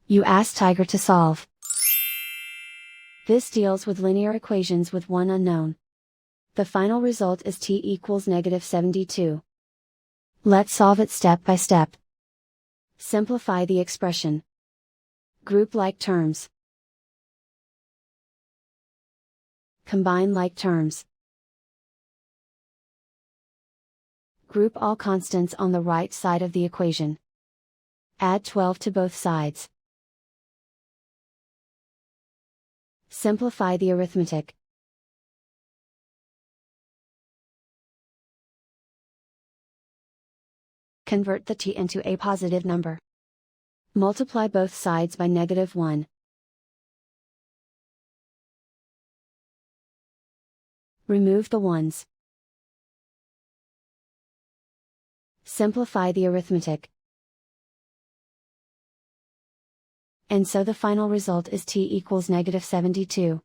You ask Tiger to solve. This deals with linear equations with one unknown. The final result is t equals -72. Let's solve it step by step. Simplify the expression. Group like terms. Combine like terms. Group all constants on the right side of the equation. Add 12 to both sides. Simplify the arithmetic. Convert the t into a positive number. Multiply both sides by -1. Remove the ones. Simplify the arithmetic. And so the final result is t equals -72.